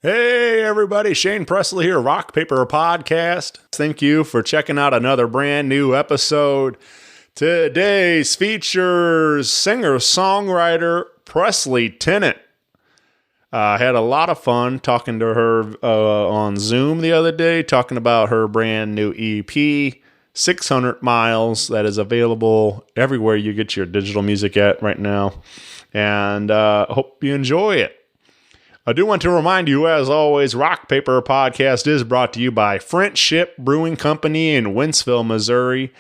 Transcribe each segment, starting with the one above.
Hey everybody, Shane Presley here, Rock Paper Podcast. Thank you for checking out another brand new episode. Today's features singer-songwriter Presley Tennant. I had a lot of fun talking to her on Zoom the other day, talking about her brand new EP, 600 Miles, that is available everywhere you get your digital music at right now. And hope you enjoy it. I do want to remind you, as always, Rock Paper Podcast is brought to you by Friendship Brewing Company in Wentzville, Missouri,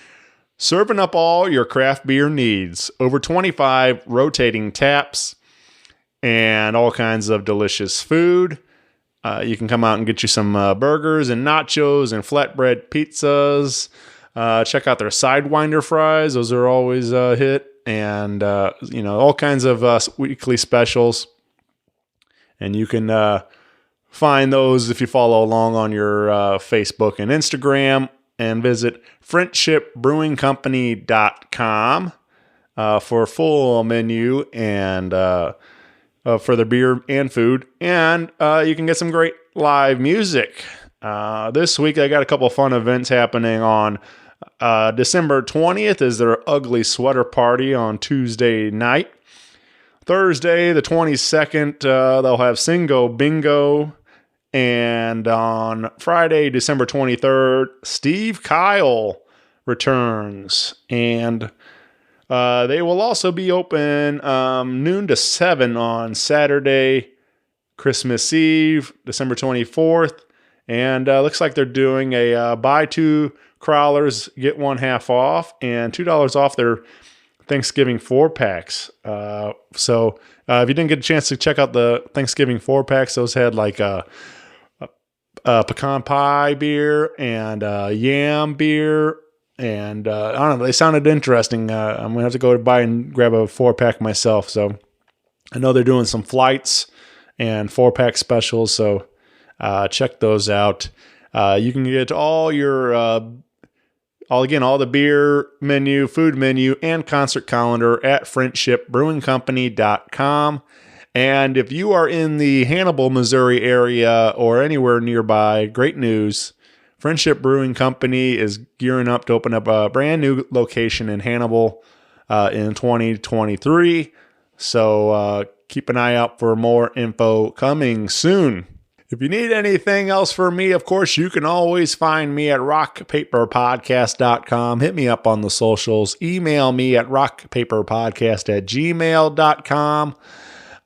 serving up all your craft beer needs. Over 25 rotating taps and all kinds of delicious food. You can come out and get you some burgers and nachos and flatbread pizzas. Check out their Sidewinder fries. Those are always a hit. And, all kinds of weekly specials. And you can find those if you follow along on your Facebook and Instagram, and visit friendshipbrewingcompany.com for a full menu and for the beer and food. And you can get some great live music. This week I got a couple of fun events happening on December 20th is their Ugly Sweater Party on Tuesday night. Thursday, the 22nd, they'll have Singo Bingo. And on Friday, December 23rd, Steve Kyle returns. And they will also be open noon to 7 on Saturday, Christmas Eve, December 24th. And looks like they're doing a buy two crawlers, get one half off, and $2 off their Thanksgiving 4-packs. So if you didn't get a chance to check out the Thanksgiving 4-packs, those had like a pecan pie beer and yam beer. And I don't know, they sounded interesting. I'm going to have to go buy and grab a 4-pack myself. So I know they're doing some flights and 4-pack specials. So check those out. You can get all your all the beer menu, food menu, and concert calendar at friendshipbrewingcompany.com. And if you are in the Hannibal, Missouri area or anywhere nearby, great news. Friendship Brewing Company is gearing up to open up a brand new location in Hannibal in 2023. So keep an eye out for more info coming soon. If you need anything else from me, of course, you can always find me at rockpaperpodcast.com. Hit me up on the socials. Email me at rockpaperpodcast@gmail.com.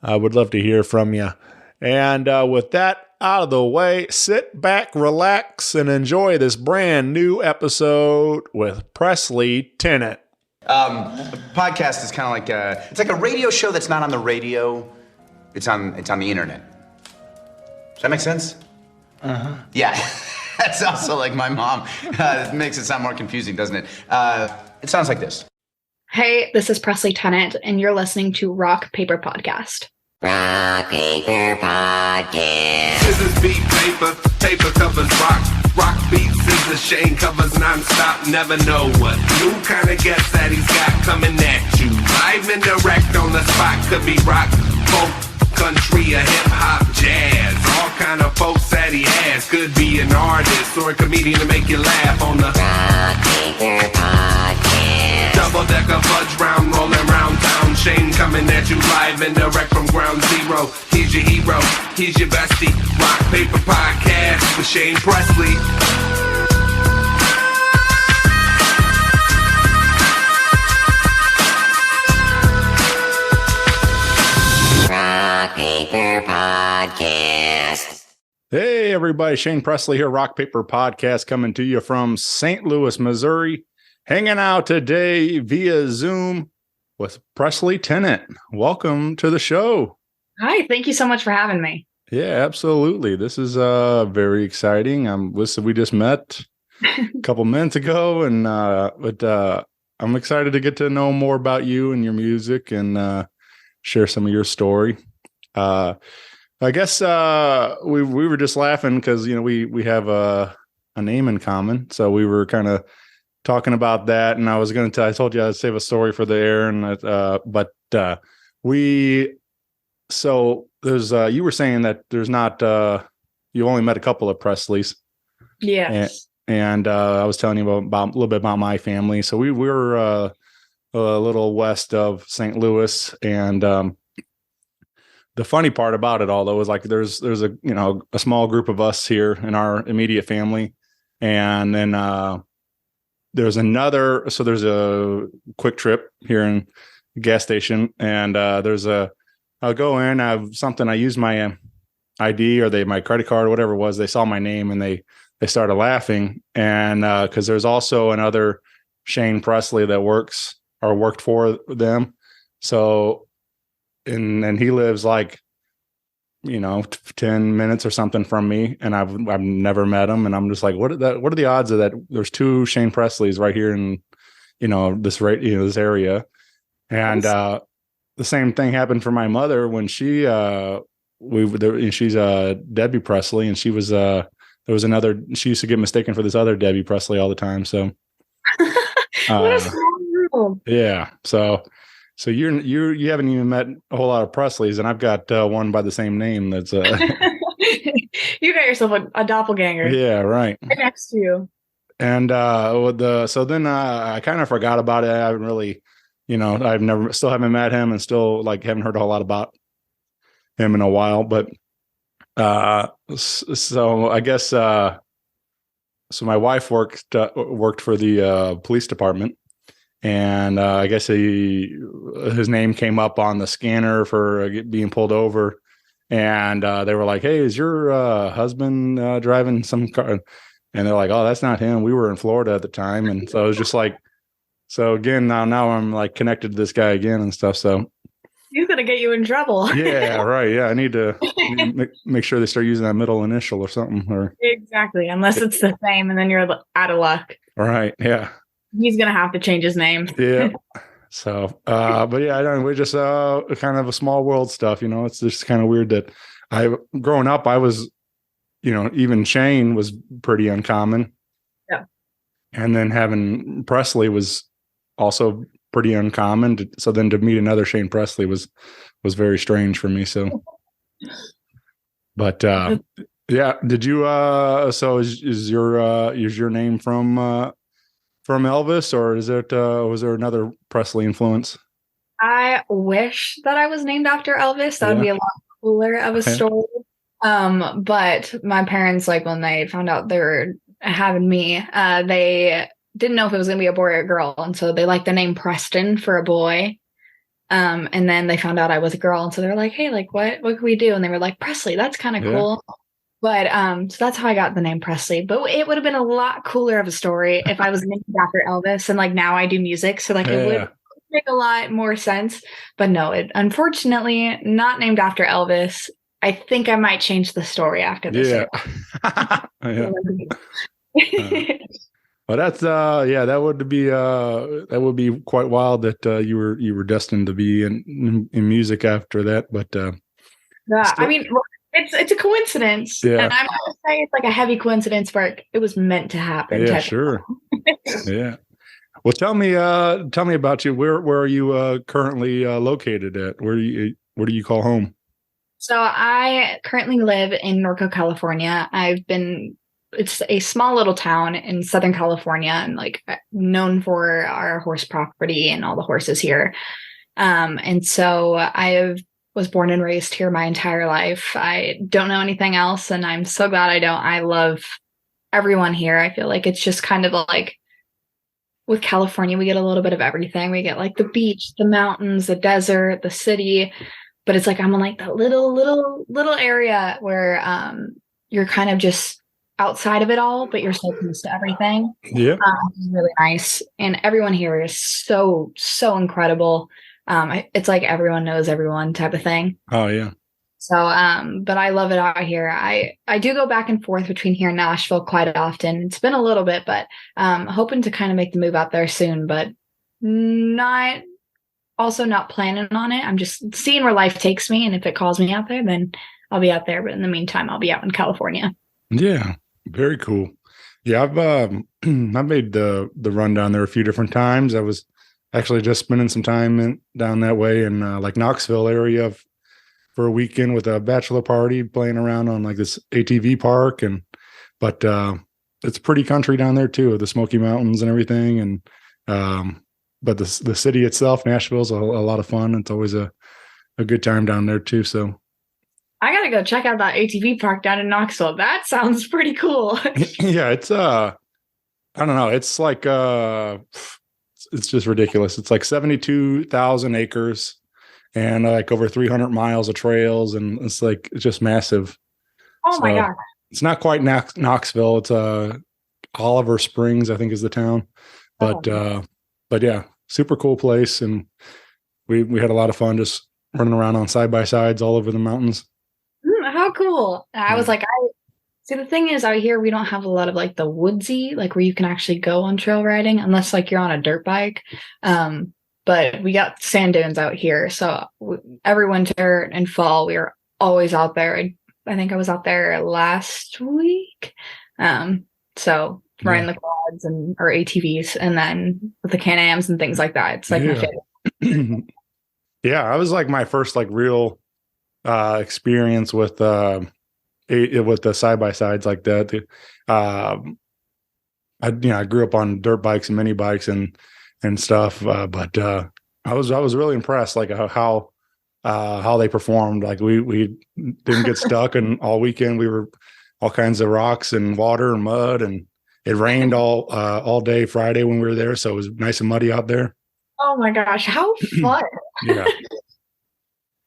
I would love to hear from you. And with that out of the way, sit back, relax, and enjoy this brand new episode with Presley Tennant. A podcast is kind of like it's like a radio show that's not on the radio. It's on the internet. Does that make sense? Uh-huh. Yeah. That's also like my mom. It makes it sound more confusing, doesn't it? It sounds like this. Hey, this is Presley Tennant, and you're listening to Rock Paper Podcast. Rock Paper Podcast. Scissors beat paper, paper covers rock. Rock beats scissors, Shane covers non-stop. Never know what new kind of guest that he's got coming at you. Live and direct on the spot. Could be rock, folk, country, or hip-hop, jazz. All kind of folks that he has. Could be an artist or a comedian to make you laugh on the Rock Paper Podcast. double-decker fudge round, rolling round town. Shane coming at you live and direct from ground zero. He's your hero, he's your bestie. Rock Paper Podcast with Shane Presley. Rock Paper Podcast. Hey, everybody. Shane Presley here, Rock Paper Podcast, coming to you from St. Louis, Missouri. Hanging out today via Zoom with Presley Tennant. Welcome to the show. Hi, thank you so much for having me. Yeah, absolutely. This is very exciting. We just met a couple minutes ago, and but I'm excited to get to know more about you and your music and share some of your story. I guess we were just laughing because we have a name in common, so we were kind of talking about that, and I told you I'd save a story for the air, and there's you were saying that there's not you only met a couple of Presleys. Yes. And I was telling you about a little bit about my family. So we were a little west of St. Louis, and the funny part about it all, though, is like there's a a small group of us here in our immediate family, and then there's another. So there's a Quick Trip here in the gas station, and I'll go in. I have something. I use my ID or my credit card or whatever it was. They saw my name and they started laughing, and because there's also another Shane Presley that worked for them. So, and he lives like, 10 minutes or something from me, and I've never met him, and I'm just like, what are the odds of that? There's two Shane Presleys right here in, this area, and the same thing happened for my mother when she's Debbie Presley, and she was there was another. She used to get mistaken for this other Debbie Presley all the time. So, What a small world. yeah. So you haven't even met a whole lot of Presleys, and I've got one by the same name. That's You got yourself a doppelganger. yeah, right. Right next to you. And so then I kind of forgot about it. I haven't really, still haven't met him, and still like haven't heard a whole lot about him in a while. But so I guess so my wife worked for the police department, and I guess his name came up on the scanner for being pulled over, and they were like, "Hey, is your husband driving some car?" And they're like, "Oh, that's not him. We were in Florida at the time." And so it was just like, so again, now I'm like connected to this guy again and stuff. So He's gonna get you in trouble. yeah, right. Yeah, I need to make sure they start using that middle initial or something. Or Exactly. Unless it's the same, and then you're out of luck. right, yeah. He's gonna have to change his name. Yeah. So, but yeah, I don't. We're just kind of a small world stuff. It's just kind of weird that growing up, I was, even Shane was pretty uncommon. Yeah. And then having Presley was also pretty uncommon. So then to meet another Shane Presley was very strange for me. So, but yeah, did you? So is your name from Elvis, or is it was there another Presley influence? I wish that I was named after Elvis. That would be a lot cooler of a story. But my parents, like when they found out they were having me, they didn't know if it was going to be a boy or a girl. And so they liked the name Preston for a boy. And then they found out I was a girl. And so they're like, hey, like what can we do? And they were like, Presley, that's kind of cool. But so that's how I got the name Presley. But it would have been a lot cooler of a story if I was named after Elvis, and like now I do music. So like it would make a lot more sense. But no, it unfortunately not named after Elvis. I think I might change the story after this. Yeah. Well, that's that would be quite wild that you were destined to be in music after that. But I mean, it's a coincidence. Yeah. And I'm gonna say it's like a heavy coincidence where it was meant to happen. Yeah, sure. Yeah. Well, tell me about you. Where are you currently located at? Where do you call home? So I currently live in Norco, California. It's a small little town in Southern California, and like known for our horse property and all the horses here. And so I was born and raised here my entire life. I don't know anything else, and I'm so glad I don't. I love everyone here. I feel like it's just kind of like with California, we get a little bit of everything. We get like the beach, the mountains, the desert, the city. But it's like I'm in like that little area where you're kind of just outside of it all, but you're so close to everything. Yeah, it's really nice, and everyone here is so incredible. It's like everyone knows everyone type of thing. Oh yeah. So, but I love it out here. I do go back and forth between here and Nashville quite often. It's been a little bit, but hoping to kind of make the move out there soon, but not planning on it. I'm just seeing where life takes me, and if it calls me out there, then I'll be out there. But in the meantime, I'll be out in California. Yeah, very cool. Yeah, I've made the run down there a few different times. I was actually just spending some time down that way in like Knoxville area for a weekend with a bachelor party, playing around on like this ATV park, but it's pretty country down there too, the Smoky Mountains and everything. And but the city itself, Nashville's a lot of fun. It's always a good time down there too. So I gotta go check out that ATV park down in Knoxville. That sounds pretty cool. yeah, it's I don't know, it's like it's just ridiculous. It's like 72,000 acres and like over 300 miles of trails, and it's just massive. Oh my God. It's not quite Knoxville. It's Oliver Springs, I think, is the town. But yeah, super cool place, and we had a lot of fun just running around on side by sides all over the mountains. How cool. I was like, see, the thing is, out here we don't have a lot of like the woodsy, like where you can actually go on trail riding unless like you're on a dirt bike. But we got sand dunes out here, so every winter and fall we are always out there. I think I was out there last week. So riding the quads or ATVs, and then with the Can-Ams and things like that. It's like my favorite. Yeah, I was like my first like real experience with the side by sides like that. I grew up on dirt bikes and mini bikes and stuff, but I was really impressed like how they performed. Like we didn't get stuck, and all weekend we were all kinds of rocks and water and mud, and it rained all day Friday when we were there, so it was nice and muddy out there. Oh my gosh, how fun. Yeah.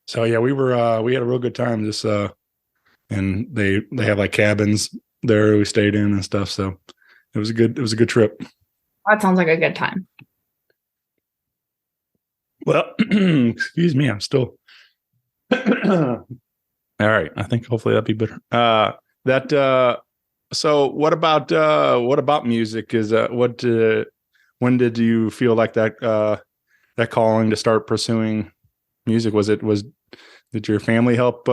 So yeah, we had a real good time. Just and they have like cabins there we stayed in and stuff. So it was a good trip. That sounds like a good time. Well, excuse me, I'm still all right. I think hopefully that'll be better. So what about music? Is when did you feel like that calling to start pursuing music? Did your family help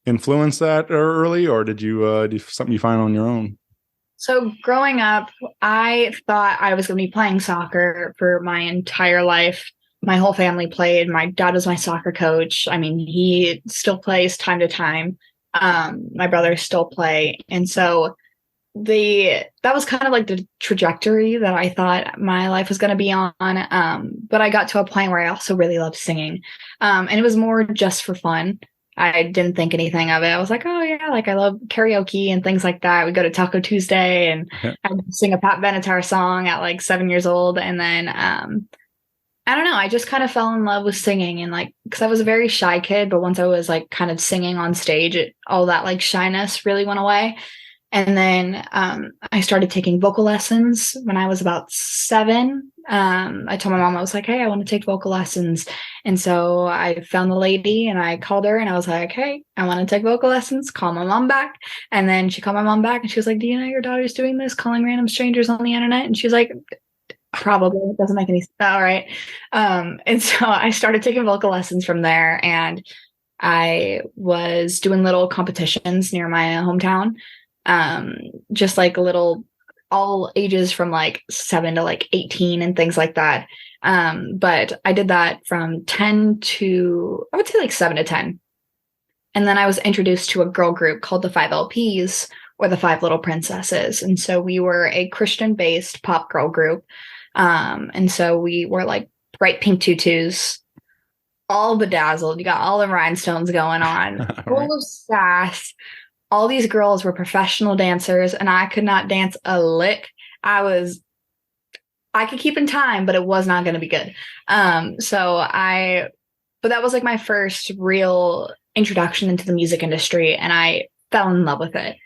influence that early, or did you something you find on your own? So growing up, I thought I was going to be playing soccer for my entire life. My whole family played. My dad was my soccer coach. I mean, he still plays time to time. My brothers still play. And so that was kind of like the trajectory that I thought my life was going to be on. But I got to a point where I also really loved singing. And it was more just for fun. I didn't think anything of it. I was like, oh yeah, like I love karaoke and things like that. We go to Taco Tuesday and I'd sing a Pat Benatar song at like 7 years old. And then, I don't know, I just kind of fell in love with singing, and like, cause I was a very shy kid, but once I was like kind of singing on stage, all that like shyness really went away. And then, I started taking vocal lessons when I was about 7. I told my mom, I was like, hey, I want to take vocal lessons. And so I found the lady and I called her and I was like, hey, I want to take vocal lessons. Call my mom back. And then she called my mom back and she was like, do you know your daughter's doing this, calling random strangers on the internet? And she was like, probably. It doesn't make any sense. All right. And so I started taking vocal lessons from there, and I was doing little competitions near my hometown. Just like all ages from like 7 to like 18 and things like that. But I did that from 10 to, I would say like 7 to 10. And then I was introduced to a girl group called the 5 LPs, or the 5 Little Princesses. And so we were a Christian-based pop girl group. And so we were like bright pink tutus, all bedazzled. You got all the rhinestones going on, full of sass. All these girls were professional dancers, and I could not dance a lick. I could keep in time, but it was not going to be good. But that was like my first real introduction into the music industry, and I fell in love with it.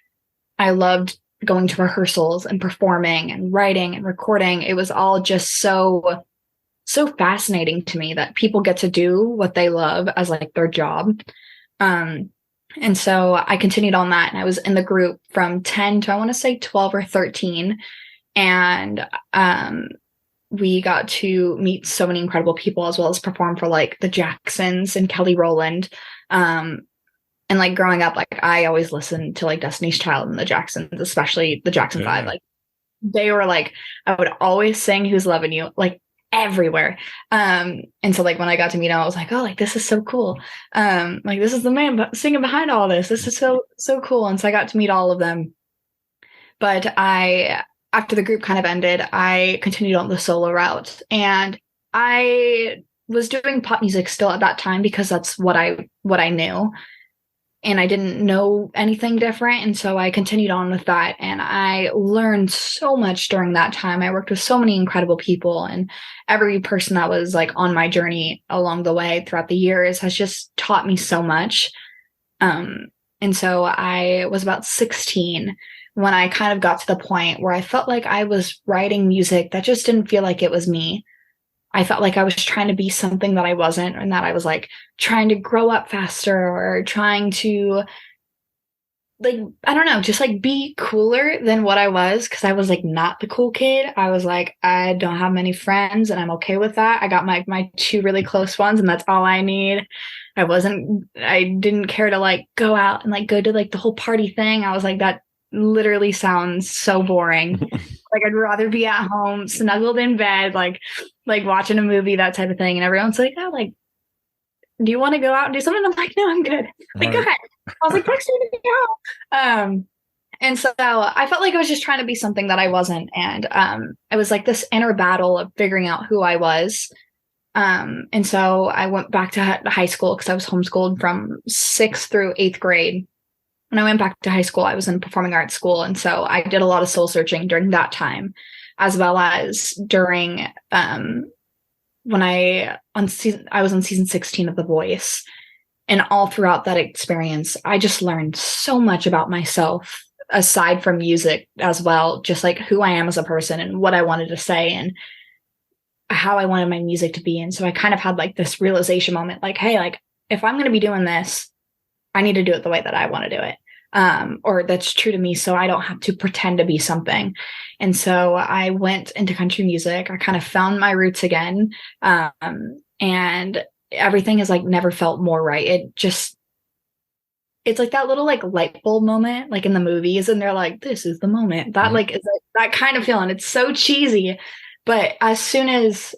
I loved going to rehearsals and performing and writing and recording. It was all just so fascinating to me that people get to do what they love as like their job. And so I continued on that, and I was in the group from 10 to, I want to say 12 or 13. And we got to meet so many incredible people, as well as perform for like the Jacksons and Kelly Rowland. And like growing up, like I always listened to like Destiny's Child and the Jacksons, especially the Jackson 5. Like they were like, I would always sing Who's Loving You. Like everywhere. And so like when I got to meet him, I was like, oh, like this is so cool. Like this is the man singing behind all this. This is so cool. And so I got to meet all of them. But after the group kind of ended, I continued on the solo route, and I was doing pop music still at that time because that's what I knew. And I didn't know anything different. And so I continued on with that. And I learned so much during that time. I worked with so many incredible people, and every person that was like on my journey along the way throughout the years has just taught me so much. And so I was about 16 when I kind of got to the point where I felt like I was writing music that just didn't feel like it was me. I felt like I was trying to be something that I wasn't, and that I was like trying to grow up faster or trying to, like, I don't know, just like be cooler than what I was, because I was like not the cool kid. I was like, I don't have many friends and I'm okay with that. I got my two really close ones and that's all I need. I didn't care to like go out and like go to like the whole party thing. I was like, that literally sounds so boring. Like I'd rather be at home, snuggled in bed, like watching a movie, that type of thing. And everyone's like, oh, like, do you want to go out and do something? I'm like, no, I'm good. Like, go ahead. I was like, text me to go. And so I felt like I was just trying to be something that I wasn't. And it was like this inner battle of figuring out who I was. And so I went back to high school because I was homeschooled from 6th through 8th grade. When I went back to high school, I was in performing arts school. And so I did a lot of soul searching during that time, as well as during when I was on season 16 of The Voice. And all throughout that experience, I just learned so much about myself, aside from music as well, just like who I am as a person and what I wanted to say and how I wanted my music to be. And so I kind of had like this realization moment, like, hey, like if I'm going to be doing this, I need to do it the way that I want to do it. Or that's true to me, so I don't have to pretend to be something. And so I went into country music. I kind of found my roots again. And everything has like never felt more right. It's like that little like light bulb moment, like in the movies, and they're like, this is the moment. That like is like, that kind of feeling. It's so cheesy. But as soon as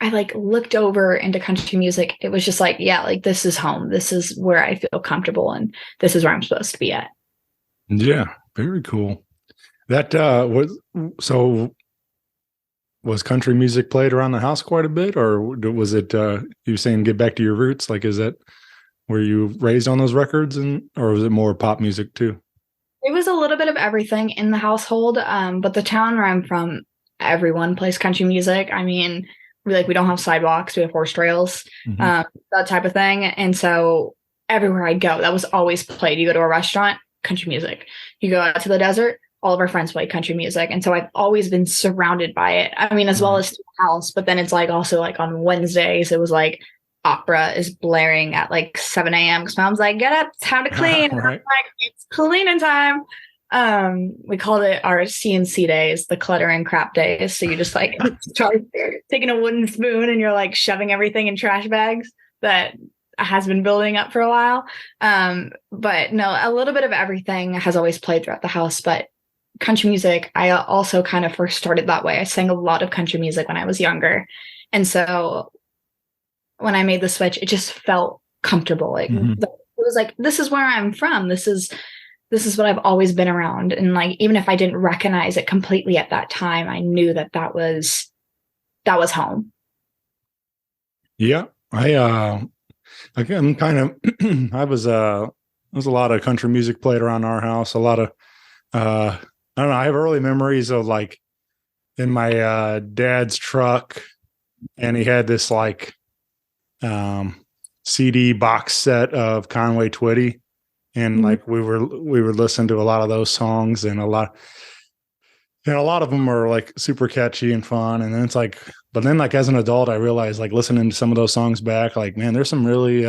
I like looked over into country music, it was just like, yeah, like this is home. This is where I feel comfortable, and this is where I'm supposed to be at. Yeah, very cool. That was country music played around the house quite a bit, or was it you saying get back to your roots? Like, is that were you raised on those records, or was it more pop music too? It was a little bit of everything in the household, but the town where I'm from, everyone plays country music. I mean, we don't have sidewalks, we have horse trails, that type of thing. And so everywhere I'd go, that was always played. You go to a restaurant, country music. You go out to the desert, all of our friends play country music. And so I've always been surrounded by it. I mean, as well as the house, but then it's like also like on Wednesdays, it was like opera is blaring at like 7 a.m. because mom's like, get up, time to clean. Right. I'm like, it's cleaning time. We called it our CNC days, the clutter and crap days. So you just like start taking a wooden spoon and you're like shoving everything in trash bags that has been building up for a while. But no, a little bit of everything has always played throughout the house. But country music, I also kind of first started that way. I sang a lot of country music when I was younger. And so when I made the switch, it just felt comfortable. Like it was like, this is where I'm from. This is what I've always been around. And like, even if I didn't recognize it completely at that time, I knew that was home. Yeah. I'm kind of, there was a lot of country music played around our house. A lot of, I don't know. I have early memories of like in my dad's truck, and he had this like CD box set of Conway Twitty. And like we would listen to a lot of those songs, and a lot of them are like super catchy and fun. And then it's like, but then like as an adult, I realized like listening to some of those songs back, like, man, there's some really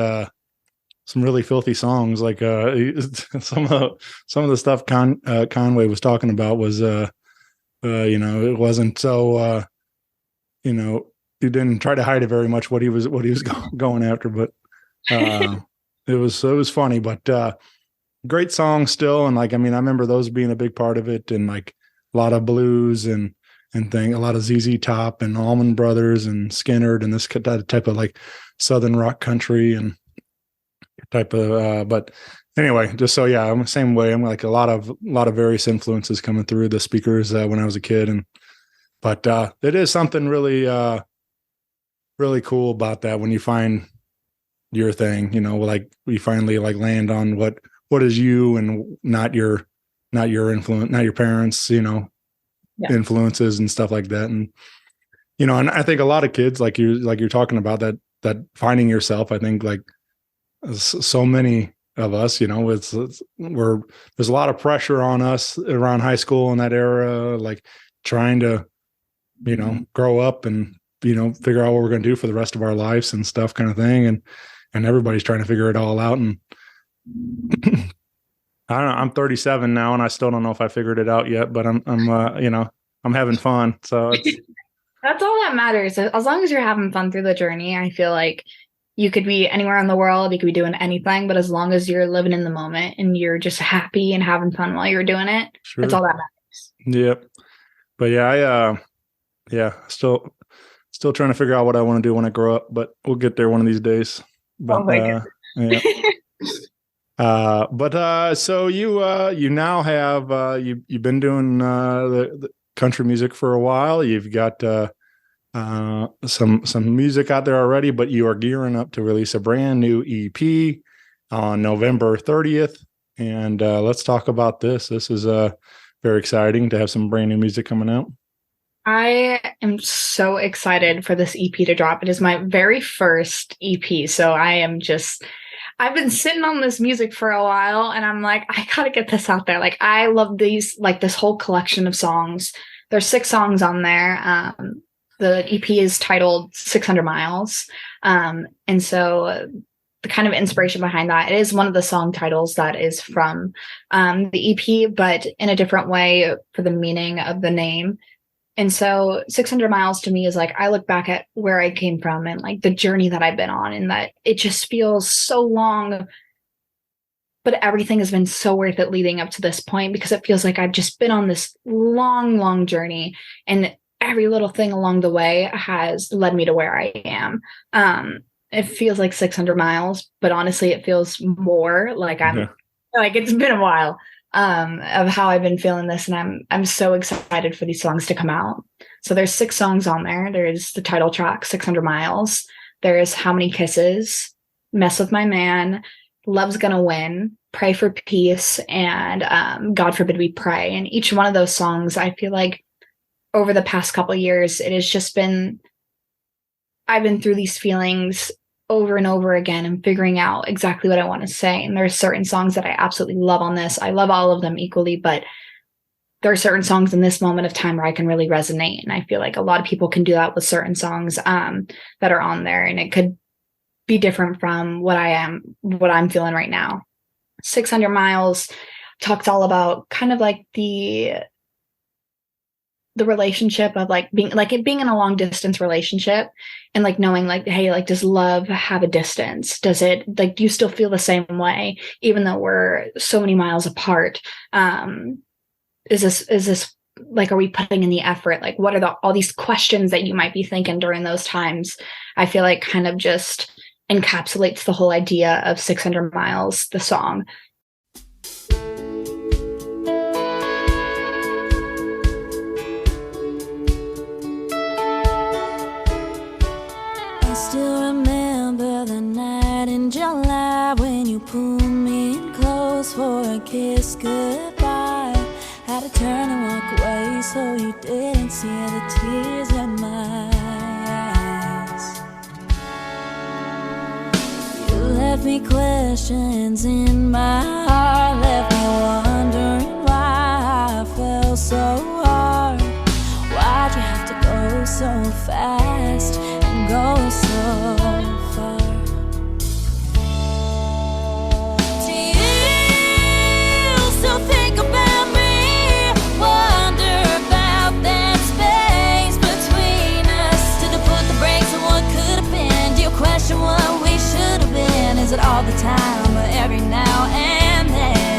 filthy songs. Like some of the stuff Conway was talking about was it wasn't so he didn't try to hide it very much what he was going after, but it was funny, but great song still. And like, I mean, I remember those being a big part of it, and like a lot of blues and and thing. A lot of ZZ Top and Allman Brothers and Skinner and this type of like Southern rock country and type of. But anyway, just so yeah, I'm the same way. I'm like a lot of various influences coming through the speakers when I was a kid, but it is something really really cool about that when you find your thing. Like we finally like land on what is you and not your influence, not your parents. Influences and stuff like that. And and I think a lot of kids like you're talking about that finding yourself. I think like so many of us, there's a lot of pressure on us around high school in that era, like trying to grow up and figure out what we're going to do for the rest of our lives and stuff, kind of thing. And everybody's trying to figure it all out. And I don't know. I'm 37 now, and I still don't know if I figured it out yet. But I'm having fun. So that's all that matters. As long as you're having fun through the journey, I feel like you could be anywhere in the world. You could be doing anything, but as long as you're living in the moment and you're just happy and having fun while you're doing it, sure. That's all that matters. Yep. But yeah, still trying to figure out what I want to do when I grow up. But we'll get there one of these days. But, yeah. So you now have you've been doing the country music for a while. You've got some music out there already, but you are gearing up to release a brand new EP on November 30th. And let's talk about this. This is very exciting to have some brand new music coming out. I am so excited for this EP to drop. It is my very first EP, so I've been sitting on this music for a while, and I'm like, I gotta get this out there. Like, I love these, like this whole collection of songs. There's 6 songs on there. The EP is titled 600 Miles. And so the kind of inspiration behind that, it is one of the song titles that is from the EP, but in a different way for the meaning of the name. And so 600 miles to me is like, I look back at where I came from and like the journey that I've been on, and that it just feels so long, but everything has been so worth it leading up to this point, because it feels like I've just been on this long, long journey, and every little thing along the way has led me to where I am. It feels like 600 miles, but honestly, it feels more like like it's been a while. Of how I've been feeling this, and I'm so excited for these songs to come out. So there's 6 songs on there. There's the title track, 600 Miles. There's How Many Kisses, Mess With My Man, Love's Gonna Win, Pray for Peace, and God Forbid We Pray. And each one of those songs, I feel like over the past couple of years, it has just been, I've been through these feelings over and over again and figuring out exactly what I want to say. And there are certain songs that I absolutely love on this. I love all of them equally, but there are certain songs in this moment of time where I can really resonate. And I feel like a lot of people can do that with certain songs that are on there. And it could be different from what I'm feeling right now. 600 Miles talks all about kind of like the relationship of like being in a long distance relationship, and like knowing like, hey, like, does love have a distance? Does it, like, do you still feel the same way even though we're so many miles apart? Is this like, are we putting in the effort? Like, what are all these questions that you might be thinking during those times? I feel like kind of just encapsulates the whole idea of 600 Miles, the song. July when you pulled me in close for a kiss goodbye. Had to turn and walk away so you didn't see the tears in my eyes. You left me questions in my heart, left me wondering why I fell so hard. Why'd you have to go so fast and go so far? Still think about me, wonder about that space between us. Did I put the brakes on what could have been? Do you question what we should have been? Is it all the time or every now and then?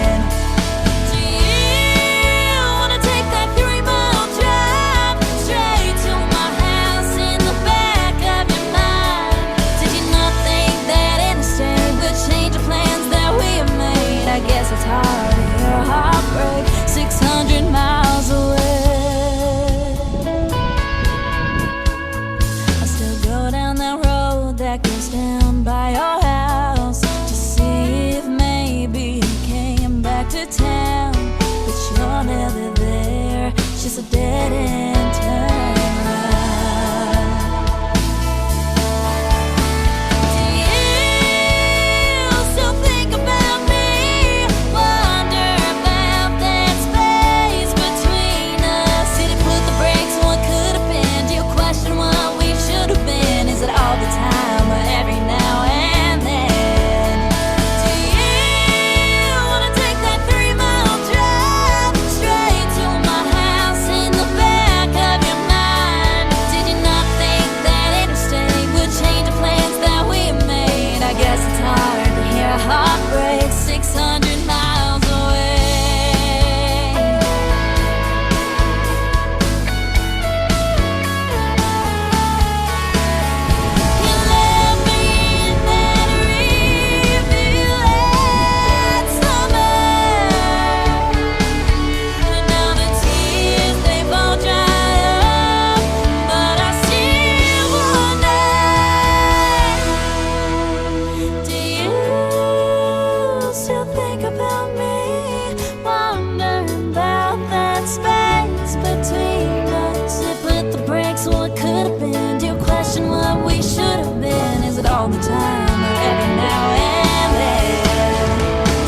dead and turn right. Do you still think about me? Wonder about that space between us. Did it put the brakes on what could have been? Do you question what we should have been? Is it all the time or every now and then? Do you wanna take that 3-mile drive straight to my house in the back of your mind? Did you not think that interstate would change the plans that we made? I guess it's hard to hear a heart break 600 miles away. You left me in that reveal that summer, and now the tears they've all dried up, but I still wonder, do you still think about me? Wondering about that space between us. It put the brakes on what could have been. Do you question what we should have been? Is it all the time or every now and then?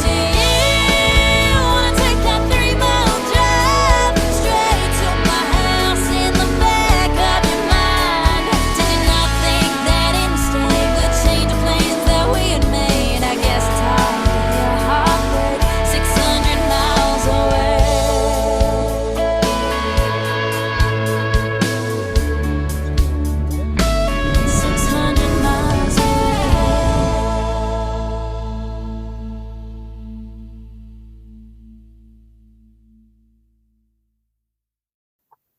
Do you wanna take that 3-mile drive straight to my house in the back of your mind? Did you not think that interstate would change the plans that we had made? I guess it's hard to hear a heart break 600 miles away. 600 miles away.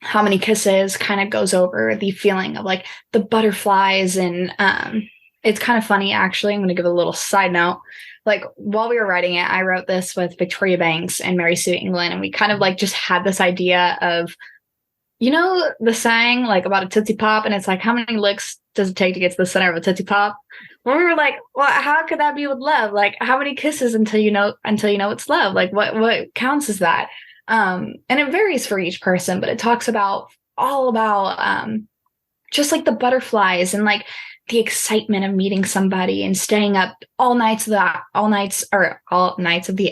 How Many Kisses kind of goes over the feeling of like the butterflies, and it's kind of funny actually. I'm going to give a little side note. Like while we were writing it, I wrote this with Victoria Banks and Mary Sue England, and we kind of like just had this idea of, you know, the saying like about a Tootsie Pop, and it's like, how many licks does it take to get to the center of a Tootsie Pop? Well, we were like, well, how could that be with love? Like, how many kisses until you know it's love? Like, what counts as that? And it varies for each person, but it talks about all about just like the butterflies and like the excitement of meeting somebody and staying up all nights of the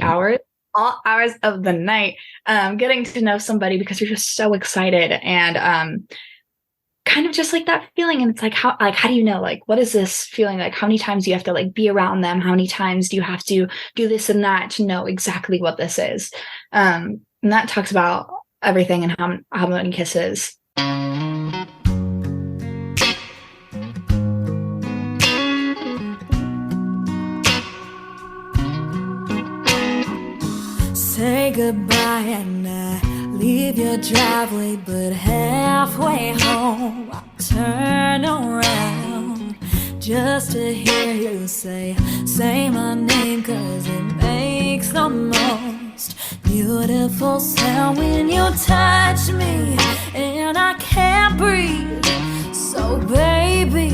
hours, all hours of the night, getting to know somebody because you're just so excited, and kind of just like that feeling. And it's like, how do you know, like, what is this feeling? Like, how many times do you have to like be around them? How many times do you have to do this and that to know exactly what this is? And that talks about everything and how many kisses. Say goodbye and I leave your driveway, but halfway home I turn around just to hear you say my name, 'cause it makes the most beautiful sound when you touch me and I can't breathe. So baby,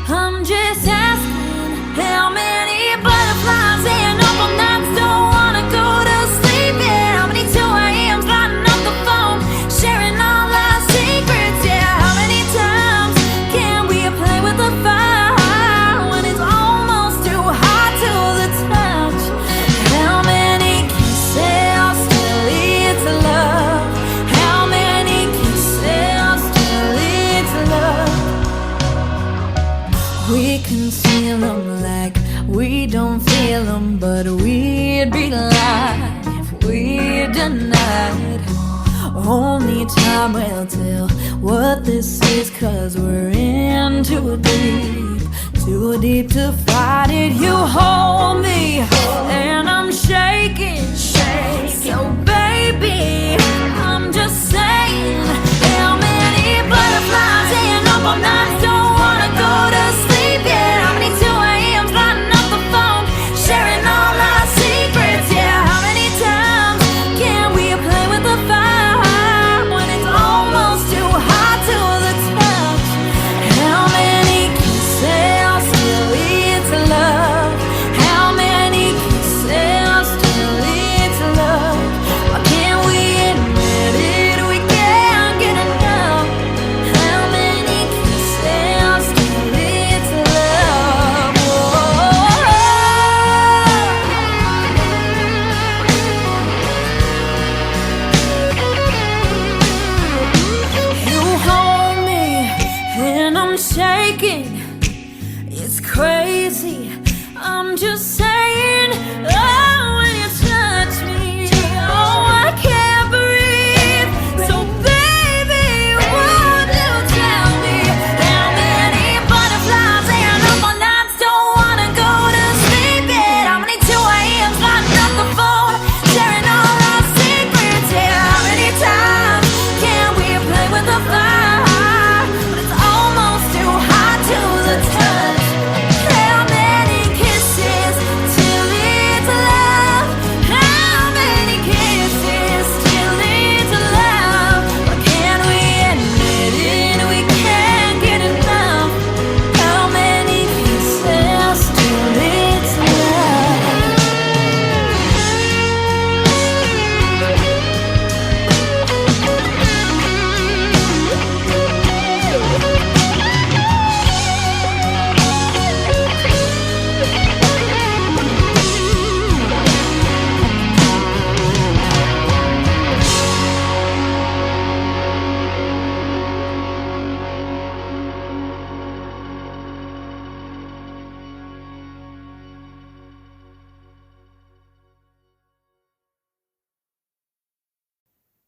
I'm just asking, how many butterflies and awful nights don't wanna go to sleep? Yeah, how many 2 a.m.s lighting up the phone, sharing all our secrets? Yeah, how many times can we play with the fire when it's almost too hot to the touch? How many kisses still lead to love? How many kisses still lead to love? We conceal them like we don't feel them, but we'd be lying if we denied. Only time will tell what this is, 'cause we're in too deep to fight it. You hold me and I'm shaking. So baby, I'm just saying, how many butterflies and awful nights don't wanna go to sleep? Yeah, how many 2 a.m.s lighting up the phone, sharing all our secrets? Yeah, how many times can we play with the fire when it's almost too hot to the touch? How many kisses still lead to love? How many kisses still lead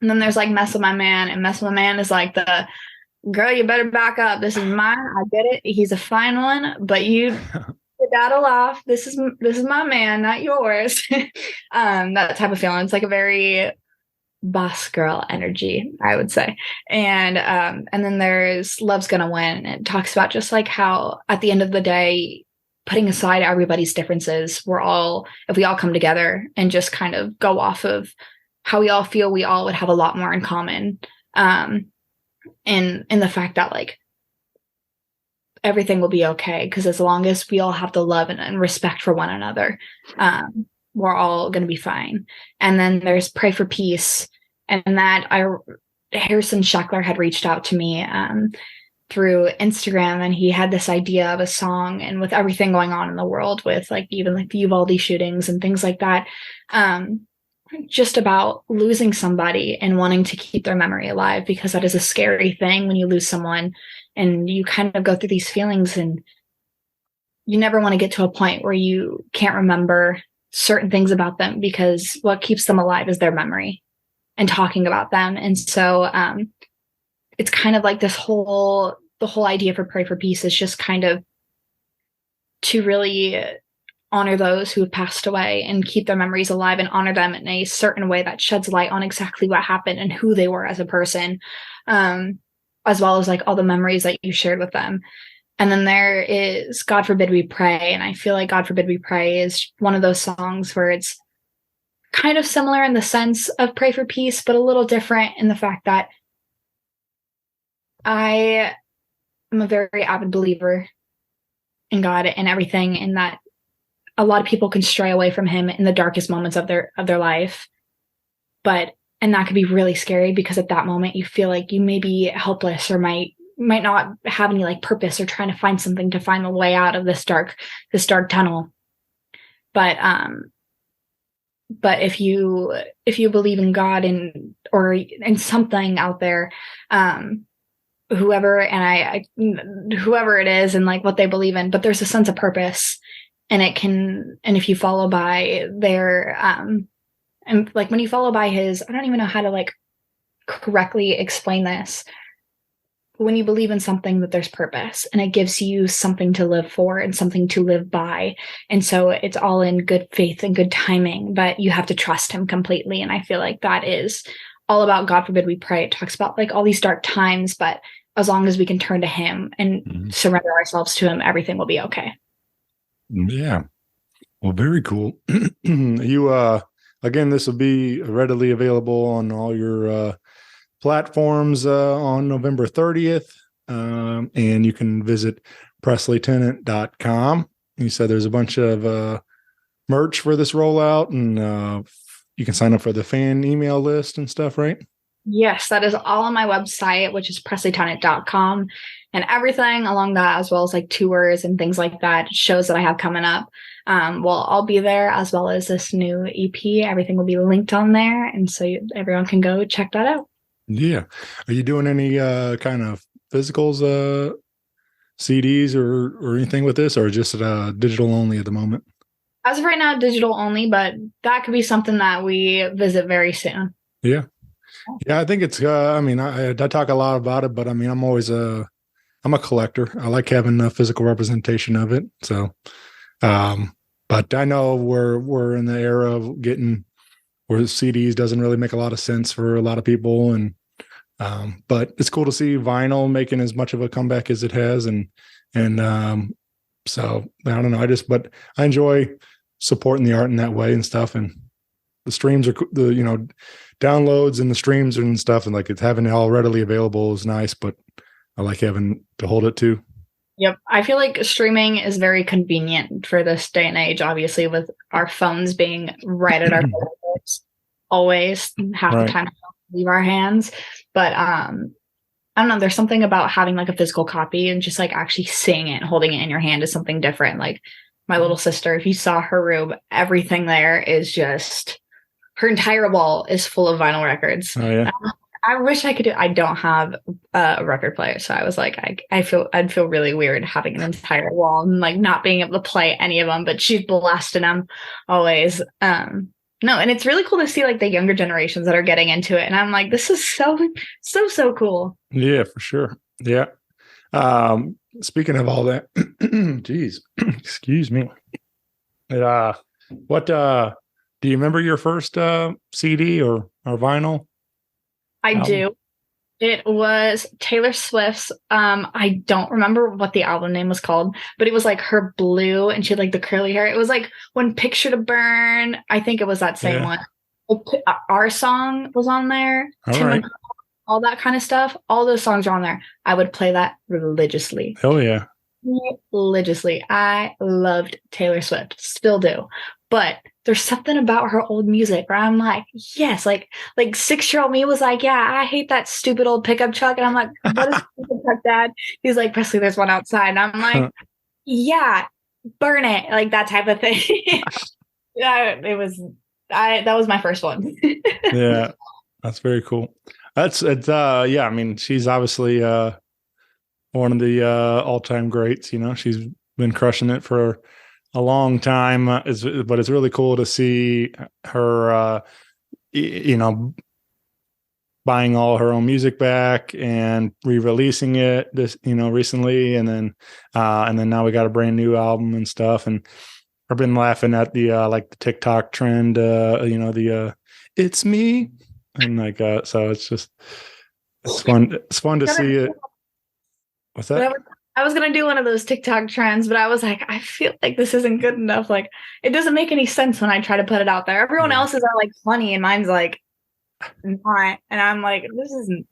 And then there's like Mess with My Man, and Mess with My Man is like the girl, you better back up. This is mine. I get it. He's a fine one, but you battle off. This is my man, not yours. That type of feeling. It's like a very boss girl energy, I would say. And then there's Love's Gonna Win. It talks about just like how at the end of the day, putting aside everybody's differences, if we all come together and just kind of go off of how we all feel, we all would have a lot more in common. In the fact that like everything will be okay, because as long as we all have the love and respect for one another, we're all going to be fine. And then there's Pray for Peace, and that Harrison Sheckler had reached out to me through Instagram, and he had this idea of a song, and with everything going on in the world with like even like the Uvalde shootings and things like that, just about losing somebody and wanting to keep their memory alive, because that is a scary thing when you lose someone and you kind of go through these feelings, and you never want to get to a point where you can't remember certain things about them, because what keeps them alive is their memory and talking about them. And so it's kind of like the whole idea for Pray for Peace is just kind of to really honor those who have passed away and keep their memories alive and honor them in a certain way that sheds light on exactly what happened and who they were as a person, as well as like all the memories that you shared with them. And then there is God Forbid We Pray. And I feel like God Forbid We Pray is one of those songs where it's kind of similar in the sense of Pray for Peace, but a little different in the fact that I am a very avid believer in God and everything, and that a lot of people can stray away from him in the darkest moments of their life. And that could be really scary, because at that moment you feel like you may be helpless or might not have any like purpose, or trying to find something to find the way out of this dark tunnel. But if you believe in God or in something out there, whoever it is and like what they believe in, but there's a sense of purpose. And if you follow by their, and like when you follow by his, I don't even know how to like correctly explain this. When you believe in something, that there's purpose, and it gives you something to live for and something to live by. And so it's all in good faith and good timing, but you have to trust him completely. And I feel like that is all about God Forbid We Pray. It talks about like all these dark times, but as long as we can turn to him and surrender ourselves to him, everything will be okay. Yeah. Well, very cool. You, again, this will be readily available on all your platforms on November 30th. And you can visit PresleyTennant.com. You said there's a bunch of merch for this rollout, and you can sign up for the fan email list and stuff, right? Yes, that is all on my website, which is PresleyTennant.com, and everything along that, as well as like tours and things like that, shows that I have coming up. Well, I'll be there, as well as this new EP. Everything will be linked on there, and so everyone can go check that out. Yeah. Are you doing any kind of physicals, CDs or anything with this, or just digital only at the moment? As of right now, digital only, but that could be something that we visit very soon. Yeah. Yeah, I think it's, I mean, I talk a lot about it, but I mean, I'm a collector. I like having a physical representation of it. So, but I know we're in the era of where CDs doesn't really make a lot of sense for a lot of people. And, but it's cool to see vinyl making as much of a comeback as it has. And so I don't know. But I enjoy supporting the art in that way and stuff. And the streams are downloads and the streams and stuff, and like it's having it all readily available is nice, but I like having to hold it too. Yep. I feel like streaming is very convenient for this day and age, obviously, with our phones being right at our fingertips always, half the time leave our hands. But I don't know, there's something about having like a physical copy and just like actually seeing it and holding it in your hand is something different. Like my little sister, if you saw her room, everything there is just, her entire wall is full of vinyl records. Oh, yeah. I wish I could do. I don't have a record player, so I was like, I'd feel really weird having an entire wall and like not being able to play any of them. But she's blasting them always. No, and it's really cool to see like the younger generations that are getting into it. And I'm like, this is so cool. Yeah, for sure. Yeah. Speaking of all that, geez, excuse me. What do you remember your first CD or vinyl I album? do. It was Taylor Swift's. I don't remember what the album name was called, but it was like her blue and she had like the curly hair. It was like when Picture to Burn. I think it was that same Yeah. one. Our song was on there. All Tim right. and all that kind of stuff. All those songs are on there. I would play that religiously. Hell yeah. Religiously. I loved Taylor Swift. Still do. But there's something about her old music where I'm like, yes, like 6-year-old me was like, yeah, I hate that stupid old pickup truck. And I'm like, what is a pickup truck, Dad? He's like, Presley, there's one outside. And I'm like, yeah, burn it. Like that type of thing. Yeah, that was my first one. Yeah. That's very cool. It's yeah, I mean, she's obviously one of the all-time greats, you know. She's been crushing it for a long time, but it's really cool to see her you know, buying all her own music back and re-releasing it this, you know, recently, and then now we got a brand new album and stuff. And I've been laughing at the like the TikTok trend, you know, the it's me, and like so it's just it's fun to see it. What's that? I was gonna do one of those TikTok trends, but I was like, I feel like this isn't good enough. Like, it doesn't make any sense when I try to put it out there. Everyone else's are like funny, and mine's like not. And I'm like, this isn't.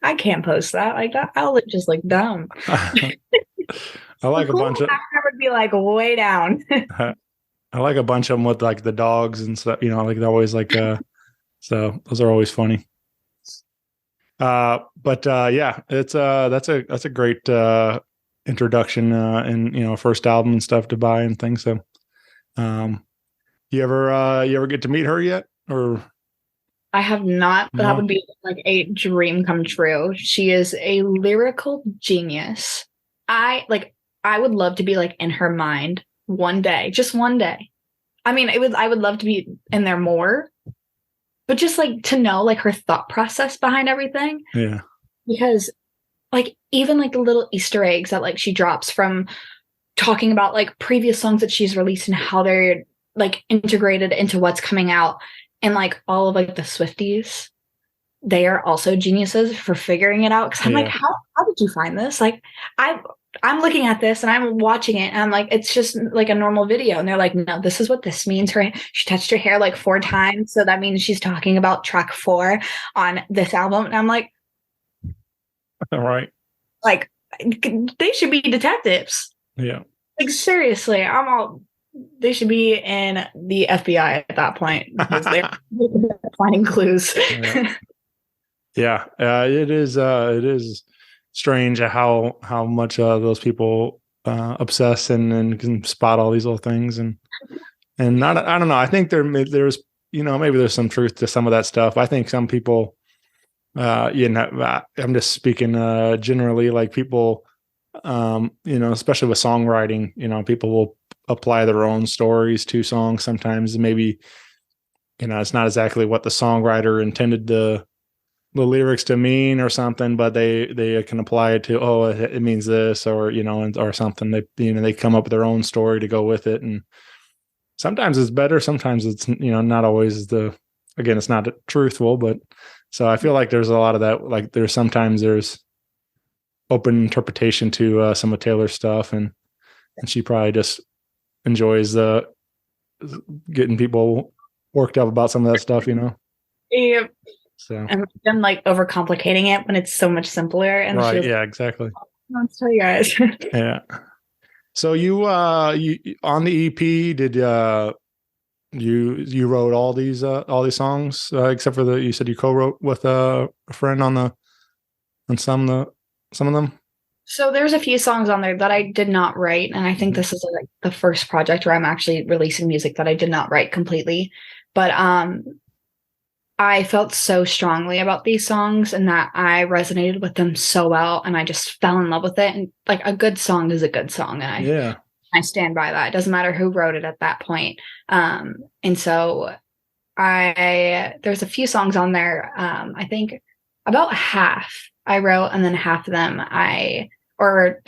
I can't post that. Like that, I'll look just like dumb. I like a bunch of. I would be like way down. I like a bunch of them with like the dogs and stuff. You know, like they're always like. So those are always funny. But yeah, it's that's a great introduction and, you know, first album and stuff to buy and things. So you ever get to meet her yet, or? I have not, but No? that would be like a dream come true. She is a lyrical genius. I would love to be like in her mind one day, just one day. I mean, I would love to be in there more, but just like to know like her thought process behind everything. Yeah. Because like even like the little Easter eggs that like she drops from talking about like previous songs that she's released and how they're like integrated into what's coming out, and like all of like the Swifties, they are also geniuses for figuring it out. Because I'm like, how did you find this? Like I'm looking at this and I'm watching it and I'm like, it's just like a normal video. And they're like, no, this is what this means. She touched her hair like 4 times. So that means she's talking about track 4 on this album. And I'm like, All right. like, they should be detectives. Yeah. Like, seriously, they should be in the FBI at that point because they're finding clues. Yeah. It is strange how much those people obsess and can spot all these little things and I don't know. I think there's, you know, maybe there's some truth to some of that stuff. I think some people, you know, I'm just speaking generally, like people, you know, especially with songwriting, you know, people will apply their own stories to songs. Sometimes maybe, you know, it's not exactly what the songwriter intended the lyrics to mean or something, but they can apply it to, oh, it means this, or, you know, or something. They, you know, they come up with their own story to go with it. And sometimes it's better. Sometimes it's, you know, not always again, it's not truthful, but so I feel like there's a lot of that. Like there's open interpretation to some of Taylor's stuff. And she probably just enjoys getting people worked up about some of that stuff, you know? Yeah. So And then like overcomplicating it when it's so much simpler. And right, she was, yeah, exactly. let's tell you guys. Yeah. So you on the EP, did you wrote all these songs except for you said you co-wrote with a friend on some of them? So there's a few songs on there that I did not write, and I think this is like the first project where I'm actually releasing music that I did not write completely. But I felt so strongly about these songs and that I resonated with them so well, and I just fell in love with it. And like a good song is a good song, and I stand by that. It doesn't matter who wrote it at that point. And so there's a few songs on there. I think about half I wrote, and then half of them or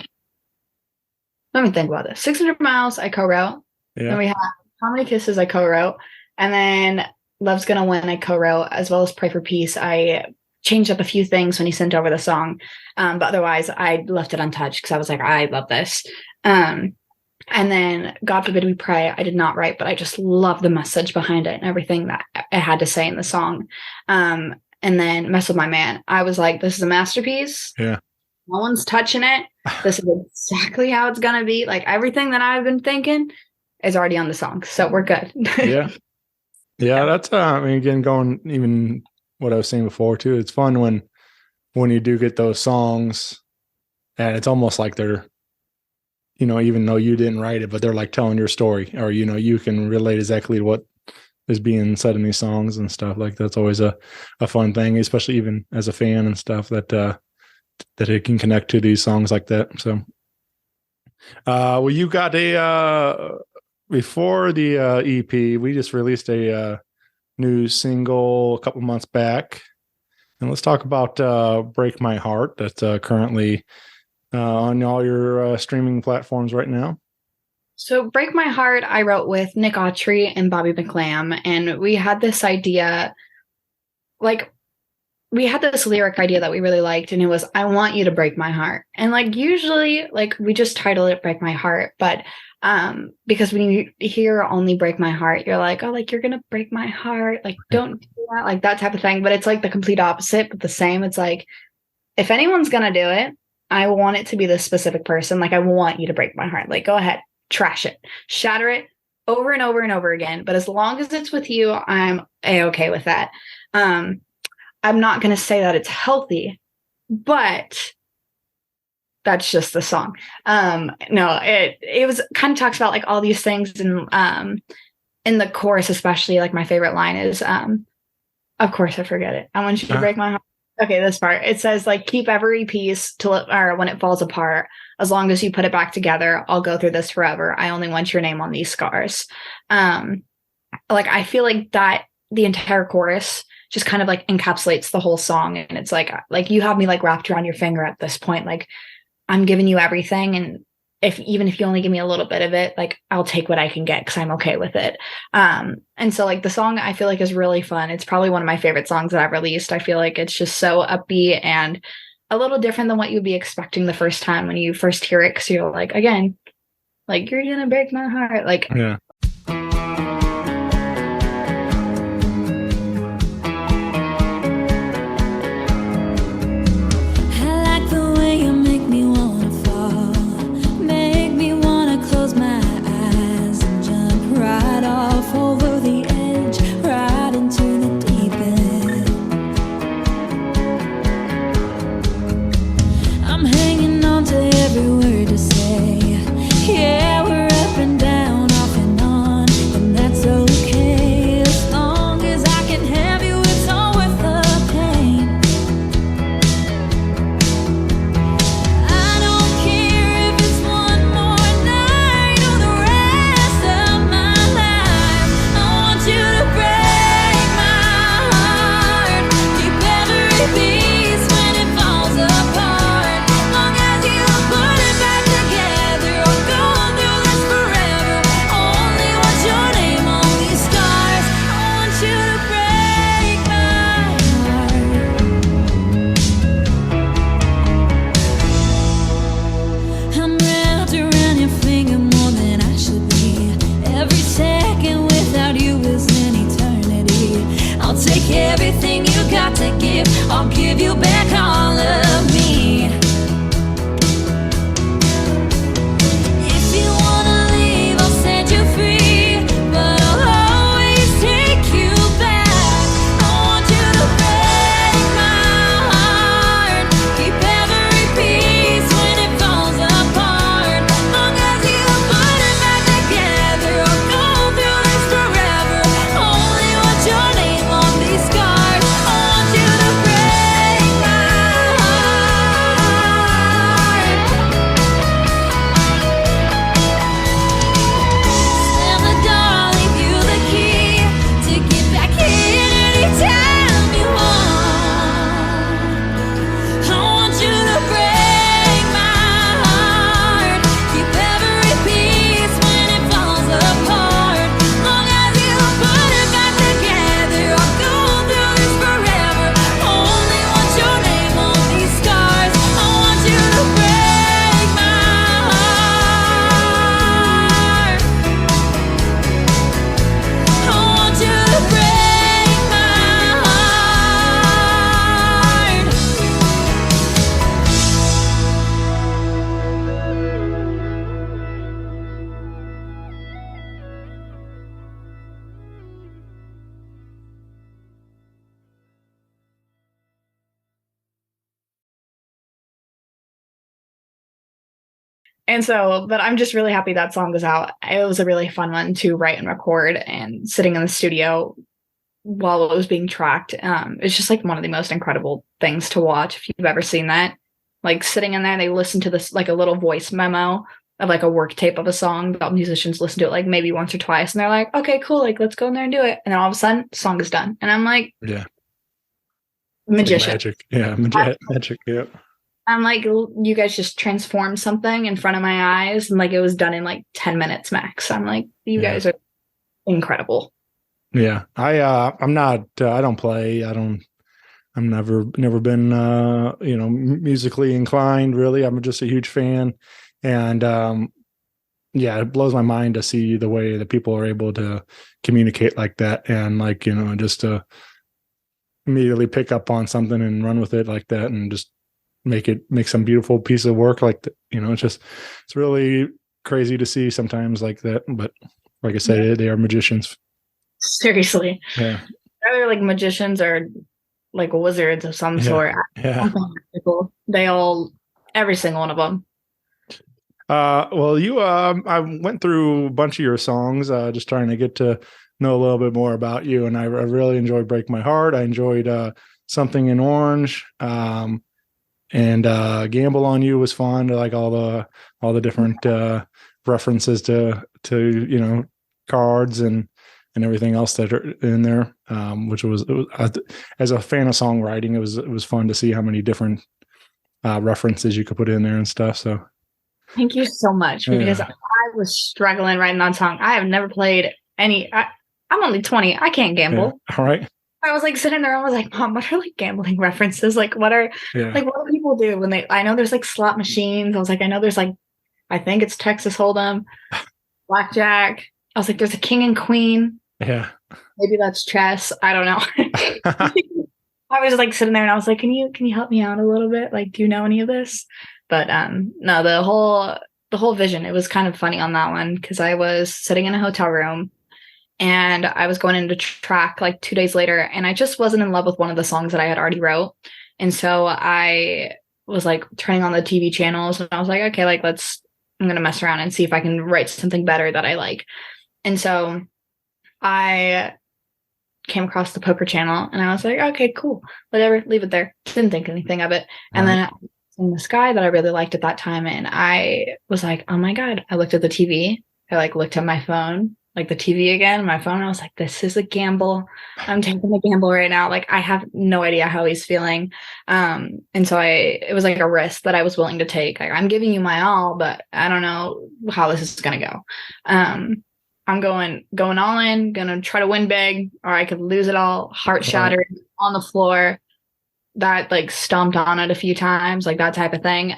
let me think about this. 600 Miles I co-wrote. Yeah. Then we have How Many Kisses I co-wrote, and then Love's Gonna Win I co-wrote, as well as Pray for Peace. I changed up a few things when he sent over the song, but otherwise I left it untouched because I was like, I love this. And then God Forbid We Pray, I did not write, but I just love the message behind it and everything that it had to say in the song. And then Mess With My Man, I was like, this is a masterpiece. Yeah. No one's touching it. This is exactly how it's going to be. Like everything that I've been thinking is already on the song. So we're good. Yeah. Yeah. That's, I mean, again, going even what I was saying before too, it's fun when you do get those songs and it's almost like they're, even though you didn't write it, but they're like telling your story, or, you can relate exactly to what is being said in these songs and stuff. Like that's always a fun thing, especially even as a fan and stuff that it can connect to these songs like that. So, well, you got before the EP, we just released a new single a couple months back, and let's talk about Break My Heart. That's currently on all your streaming platforms right now. So Break My Heart, I wrote with Nick Autry and Bobby McLam, and we had this idea, like we had this lyric idea that we really liked, and it was, I want you to break my heart. And like usually like we just title it Break My Heart, but because when you hear only Break My Heart, you're like, oh, like you're gonna break my heart, like don't do that, like that type of thing. But it's like the complete opposite, but the same. It's like, if anyone's gonna do it, I want it to be this specific person. Like I want you to break my heart. Like go ahead, trash it, shatter it over and over and over again. But as long as it's with you, I'm a-okay with that. I'm not going to say that it's healthy, but that's just the song. No, it was kind of talks about like all these things, and in the chorus, especially, like my favorite line is, of course I forget it. I want you to break my heart. Okay, this part. It says like, keep every piece or when it falls apart. As long as you put it back together, I'll go through this forever. I only want your name on these scars. Like I feel like that the entire chorus just kind of like encapsulates the whole song, and it's like you have me like wrapped around your finger at this point. Like I'm giving you everything, and even if you only give me a little bit of it, like I'll take what I can get because I'm okay with it. And so like the song I feel like is really fun. It's probably one of my favorite songs that I've released. I feel like it's just so upbeat and a little different than what you'd be expecting the first time when you first hear it. Cause you're like, again, like you're gonna break my heart. Like, yeah. And so, but I'm just really happy that song was out. It was a really fun one to write and record, and sitting in the studio while it was being tracked. It's just like one of the most incredible things to watch if you've ever seen that. Like sitting in there, they listen to this like a little voice memo of like a work tape of a song that musicians listen to it like maybe once or twice, and they're like, okay, cool, like let's go in there and do it. And then all of a sudden, the song is done. And I'm like, Yeah. magician. Like magic. Yeah. Magic. Yeah. I'm like, you guys just transformed something in front of my eyes, and like it was done in like 10 minutes max. I'm like, you guys are incredible. Yeah. I'm not, I don't play. I'm never been, musically inclined really. I'm just a huge fan. And, yeah, it blows my mind to see the way that people are able to communicate like that. And like, just to immediately pick up on something and run with it like that, and just make some beautiful piece of work like that. It's really crazy to see sometimes like that. But like I said, they are magicians. Seriously. Yeah. Either like magicians or like wizards of some sort. Yeah. Something magical. They all, every single one of them. Well, I went through a bunch of your songs, just trying to get to know a little bit more about you. And I really enjoyed Break My Heart. I enjoyed, Something in Orange. And Gamble on You was fun. Like all the different references to cards and everything else that are in there. Which was as a fan of songwriting, it was fun to see how many different references you could put in there and stuff. So thank you so much, because I was struggling writing that song. I have never played any. I'm only 20. I can't gamble. Yeah. All right. I was like sitting there. I was like, Mom, what are like gambling references? Like, what do people do when I know there's like slot machines. I was like, I know there's like, I think it's Texas Hold'em, blackjack. I was like, there's a king and queen. Yeah. Maybe that's chess. I don't know. I was like sitting there and I was like, can you help me out a little bit? Like, do you know any of this? But no, the whole vision, it was kind of funny on that one, because I was sitting in a hotel room and I was going into track like 2 days later, and I just wasn't in love with one of the songs that I had already wrote. And so I was like turning on the TV channels, and I was like, okay, like I'm going to mess around and see if I can write something better that I like. And so I came across the poker channel and I was like, okay, cool, whatever, leave it there. Didn't think anything of it. And then in this guy that I really liked at that time, and I was like, oh my God, I looked at the TV. I like looked at my phone, like the TV again, my phone. I was like, this is a gamble. I'm taking a gamble right now. Like, I have no idea how he's feeling. And so it was like a risk that I was willing to take. Like, I'm giving you my all, but I don't know how this is going to go. I'm going all in, going to try to win big, or I could lose it all, heart shattered on the floor. That like stomped on it a few times, like that type of thing.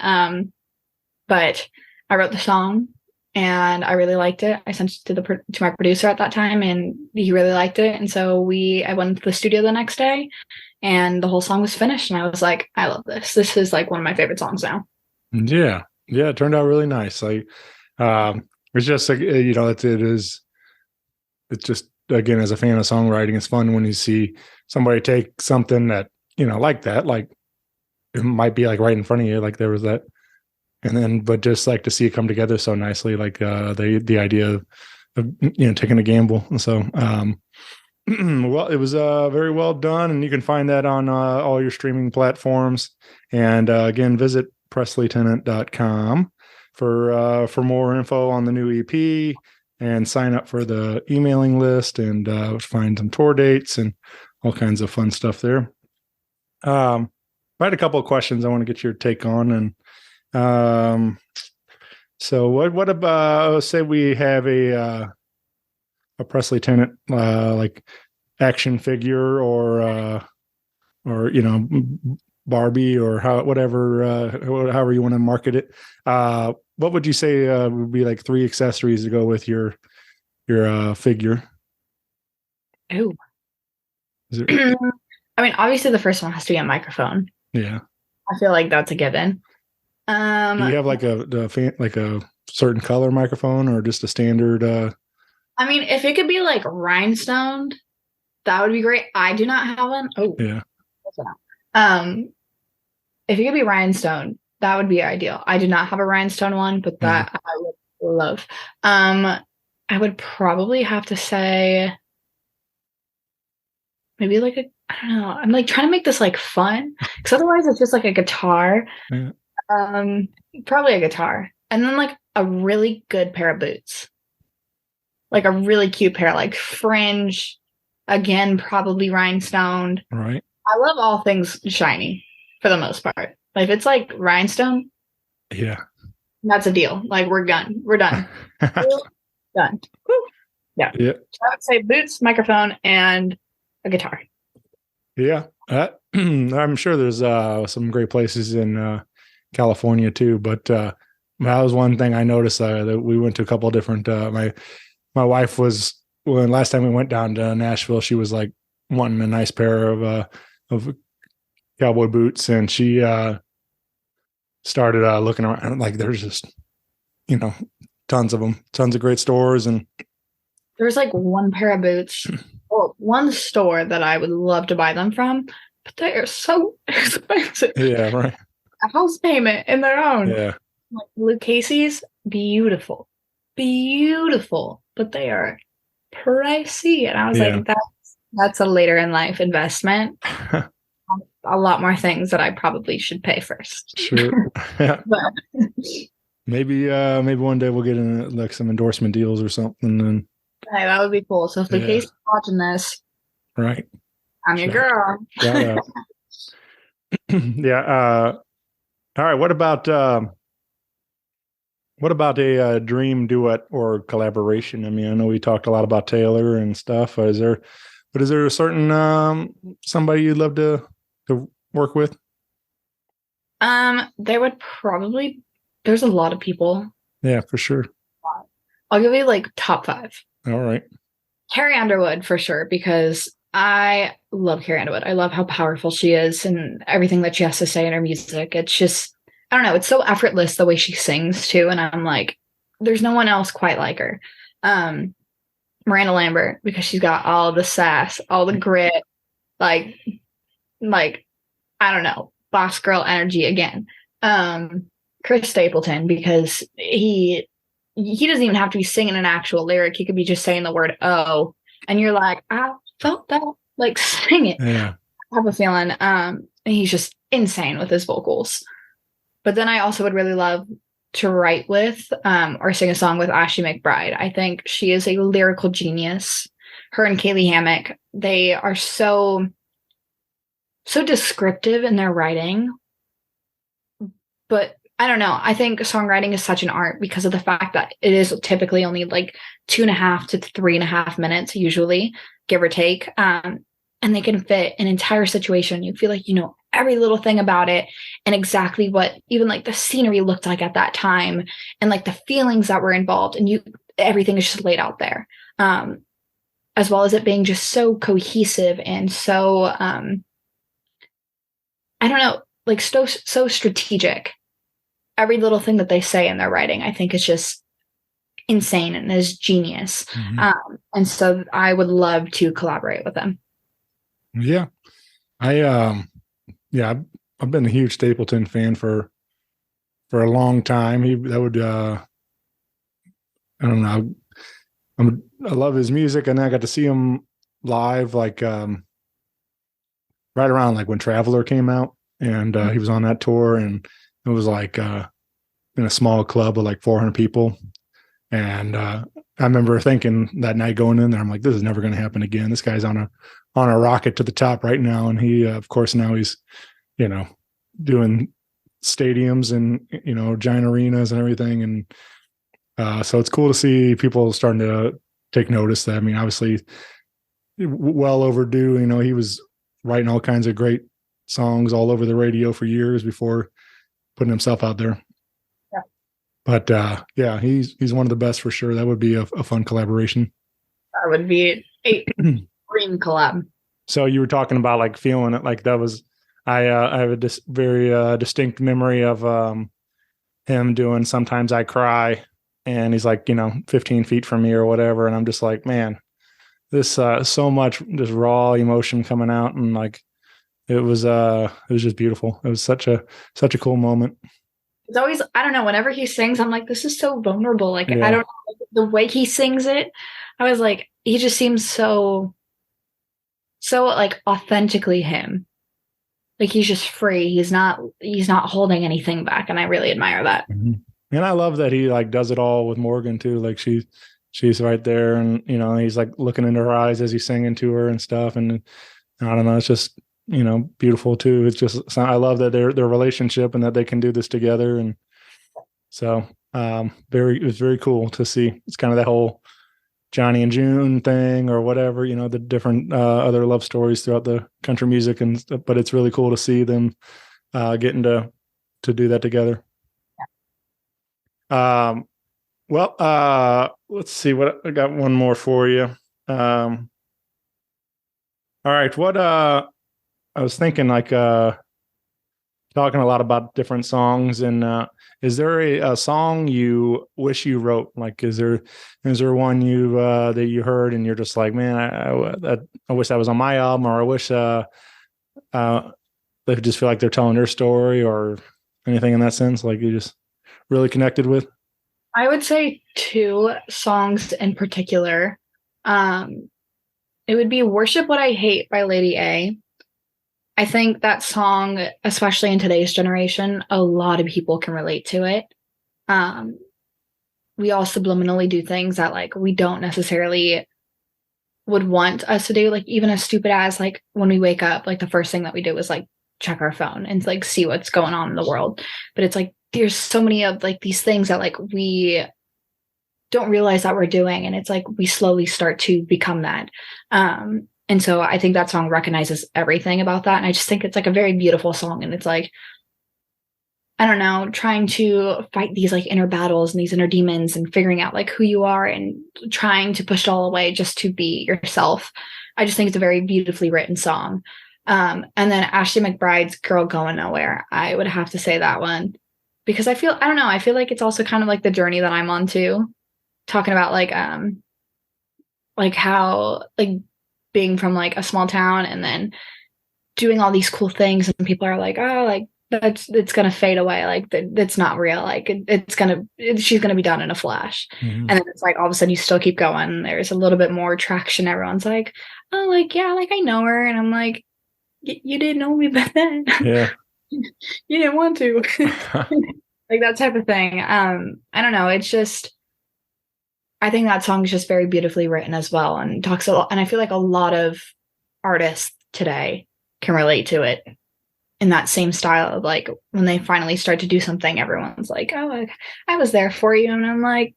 But I wrote the song and I really liked it. I sent it to my producer at that time, and he really liked it. And so I went to the studio the next day, and the whole song was finished. And I was like, I love this. This is like one of my favorite songs now. Yeah. It turned out really nice. Like, it's just like, it's just, again, as a fan of songwriting, it's fun when you see somebody take something that, like that, like it might be like right in front of you, like there was that, and then, but just like to see it come together so nicely, like the idea of taking a gamble. And so, well, it was very well done, and you can find that on all your streaming platforms. And again, visit PresleyTennant.com for more info on the new EP, and sign up for the emailing list, and find some tour dates and all kinds of fun stuff there. I had a couple of questions I want to get your take on. And so what about, say we have a Presley Tennant like action figure, or Barbie, or however you want to market it. What would you say would be like 3 accessories to go with your figure? Oh, I mean, obviously the first one has to be a microphone. Yeah, I feel like that's a given. Do you have like a certain color microphone, or just a standard? I mean, if it could be like rhinestoned, that would be great. I do not have one. Oh, yeah. if it could be rhinestone, That would be ideal. I do not have a rhinestone one, but that I would love. I would probably have to say maybe like I don't know. I'm like trying to make this like fun because otherwise it's just like a guitar. Yeah. Probably a guitar, and then like a really good pair of boots, like a really cute pair, like fringe. Again, probably rhinestoned. Right. I love all things shiny for the most part. Like if it's like rhinestone, Yeah. that's a deal. Like we're done. We're done. We're done. Woo. Yeah. Yeah. So I would say boots, microphone, and a guitar. Yeah. I'm sure there's some great places in California too, but that was one thing I noticed that we went to a couple of different. My wife was when last time we went down to Nashville, she was like wanting a nice pair of cowboy boots, and she started looking around. Like there's just tons of them, tons of great stores, and There's like one pair of boots or one store that I would love to buy them from, but they are so expensive. yeah, right, A house payment in their own. yeah, Like Luke Casey's, beautiful, beautiful, but they are pricey. And I was Yeah. like, that's a later in life investment. A lot more things that I probably should pay first. sure. Yeah. But Maybe one day we'll get in like some endorsement deals or something. And hey, that would be cool. So if Luke Yeah. Casey's watching this, right, I'm your Shout- girl. shout out. Yeah. All right. What about a dream duet or collaboration? I mean, I know we talked a lot about Taylor and stuff. Is there a certain somebody you'd love to work with? There would probably there's a lot of people. Yeah, for sure. I'll give you like top 5. All right. Carrie Underwood for sure, because I love Carrie Underwood. I love how powerful she is and everything that she has to say in her music. It's just, I don't know, it's so effortless the way she sings too. And I'm like, there's no one else quite like her. Miranda Lambert, because she's got all the sass, all the grit, like I don't know, boss girl energy again. Chris Stapleton, because he doesn't even have to be singing an actual lyric. He could be just saying the word "oh," and you're like, I felt that. Like, sing it. Yeah. I have a feeling. And he's just insane with his vocals. But then I also would really love to write with or sing a song with Ashley McBride. I think she is a lyrical genius. Her and Kaylee Hammock, they are so descriptive in their writing. But I don't know. I think songwriting is such an art because of the fact that it is typically only like 2.5 to 3.5 minutes, usually, give or take. And they can fit an entire situation. You feel like you know every little thing about it and exactly what even like the scenery looked like at that time and like the feelings that were involved. And everything is just laid out there. As well as it being just so cohesive and so, I don't know, like so strategic. Every little thing that they say in their writing, I think is just insane and is genius. Mm-hmm. And so I would love to collaborate with them. Yeah. I've been a huge Stapleton fan for a long time. I don't know. I love his music, and I got to see him live, like right around like when Traveler came out, and he was on that tour, and it was like in a small club of like 400 people. And I remember thinking that night going in there, I'm like, this is never going to happen again. This guy's on a rocket to the top right now. And he, of course, now he's, doing stadiums and, giant arenas and everything. And so it's cool to see people starting to take notice that, I mean, obviously well overdue. He was writing all kinds of great songs all over the radio for years before putting himself out there. Yeah. But he's one of the best for sure. That would be a fun collaboration. That would be a dream collab. So you were talking about like feeling it, like that was, I have a very distinct memory of him doing Sometimes I Cry, and he's like, 15 feet from me or whatever. And I'm just like, man, this so much just raw emotion coming out, and like it was just beautiful. It was such a cool moment. It's always, I don't know, whenever he sings, I'm like, this is so vulnerable. Like, I Yeah. don't know, like, the way he sings it, I was like, he just seems so like authentically him. Like he's just free. He's not holding anything back. And I really admire that. Mhm. And I love that he like does it all with Morgan too. Like she's right there, and he's like looking into her eyes as he's singing to her and stuff. And I don't know, it's just beautiful too. It's just I love that their relationship and that they can do this together. And so it was very cool to see. It's kind of that whole Johnny and June thing or whatever, the different other love stories throughout the country music and stuff, but it's really cool to see them getting to do that together. Well, let's see what I got. One more for you. All right. What, I was thinking like, talking a lot about different songs, and is there a song you wish you wrote? Like, is there one that you heard and you're just like, man, I wish that was on my album, or I wish, they just feel like they're telling their story or anything in that sense, like you just really connected with? I would say two songs in particular. It would be Worship What I Hate by Lady A. I think that song, especially in today's generation, a lot of people can relate to it. We all subliminally do things that like we don't necessarily would want us to do. Like even as stupid as like when we wake up, like the first thing that we do is like check our phone and like see what's going on in the world. But it's like there's so many of like these things that like we don't realize that we're doing, and it's like we slowly start to become that. And so I think that song recognizes everything about that. And I just think it's like a very beautiful song. And it's like, I don't know, trying to fight these like inner battles and these inner demons and figuring out like who you are and trying to push it all away just to be yourself. I just think it's a very beautifully written song. And then Ashley McBride's Girl Going Nowhere. I would have to say that one because I feel like it's also kind of like the journey that I'm on too. Talking about like how like being from like a small town and then doing all these cool things, and people are like, oh, like it's gonna fade away, like that's not real, like she's gonna be done in a flash. Mm-hmm. And then it's like all of a sudden you still keep going, there's a little bit more traction, everyone's like, oh, like yeah, like I know her, and I'm like, you didn't know me back then. Yeah. You didn't want to. Like that type of thing. I don't know, it's just, I think that song is just very beautifully written as well, and talks a lot. And I feel like a lot of artists today can relate to it in that same style of like when they finally start to do something, everyone's like, oh, I was there for you. And I'm like,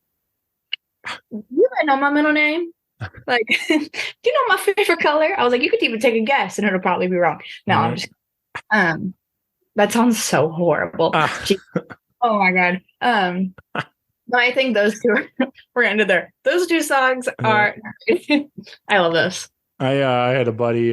you might know my middle name. Like, do you know my favorite color? I was like, you could even take a guess and it'll probably be wrong. No, I'm just, that sounds so horrible. Oh my God. But I think those two we're ended there. Those two songs are I love this. I had a buddy,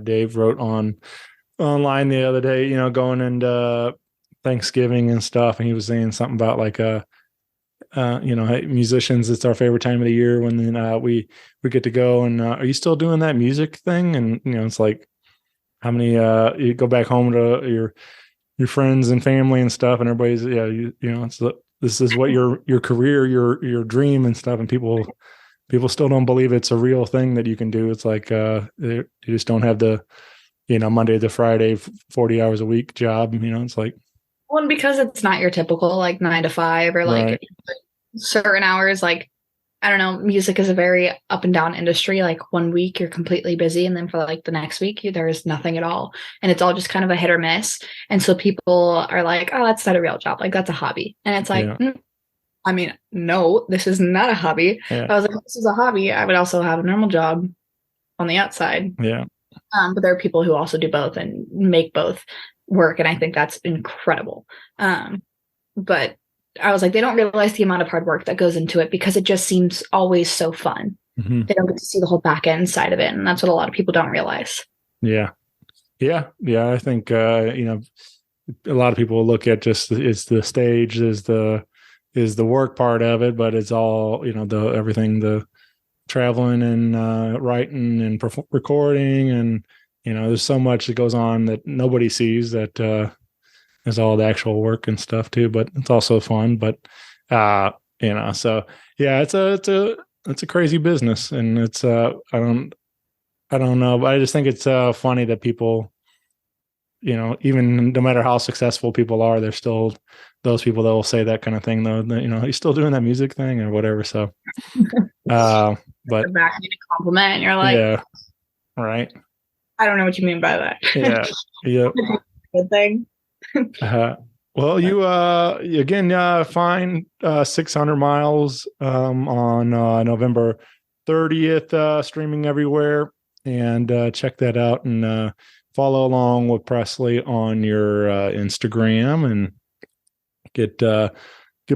Dave, wrote online the other day, going into Thanksgiving and stuff, and he was saying something about like hey, musicians, it's our favorite time of the year when we get to go, and are you still doing that music thing? And it's like how many you go back home to your friends and family and stuff, and everybody's it's this is what your career, your dream and stuff, and people still don't believe it's a real thing that you can do. It's like you just don't have the Monday to Friday 40 hours a week job. It's like, well, because it's not your typical like 9 to 5 or like right. certain hours. Like, I don't know, music is a very up and down industry. Like 1 week you're completely busy, and then for like the next week there is nothing at all, and it's all just kind of a hit or miss. And so people are like, oh, that's not a real job, like that's a hobby. And it's like, I mean, no, this is not a hobby. If I was like, this is a hobby, I would also have a normal job on the outside. But there are people who also do both and make both work, and I think that's incredible. But I was like, they don't realize the amount of hard work that goes into it because it just seems always so fun. Mm-hmm. They don't get to see the whole back end side of it, and that's what a lot of people don't realize. Yeah. I think a lot of people look at just it's the stage is the work part of it, but it's all everything, the traveling and writing and recording, and there's so much that goes on that nobody sees that is all the actual work and stuff too, but it's also fun. But so yeah, it's a crazy business, and it's I don't know, but I just think it's funny that people, even no matter how successful people are, there's still those people that will say that kind of thing, though. That, he's still doing that music thing or whatever. So, but They're backing a compliment, and you're like, yeah, right. I don't know what you mean by that. Yeah, yep. Good thing. Well, you again find 600 miles on November 30th, streaming everywhere, and check that out, and follow along with Presley on your Instagram, and get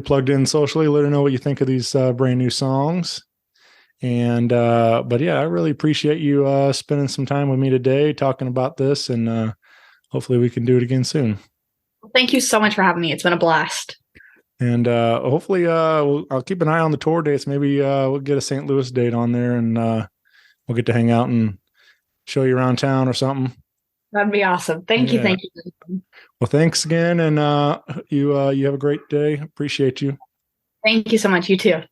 plugged in socially. Let her know what you think of these brand new songs. And but yeah, I really appreciate you spending some time with me today talking about this, and hopefully we can do it again soon. Thank you so much for having me. It's been a blast. And hopefully I'll keep an eye on the tour dates. Maybe we'll get a St. Louis date on there, and we'll get to hang out and show you around town or something. That'd be awesome. Thank you. Well, thanks again, and you have a great day. Appreciate you. Thank you so much. You too.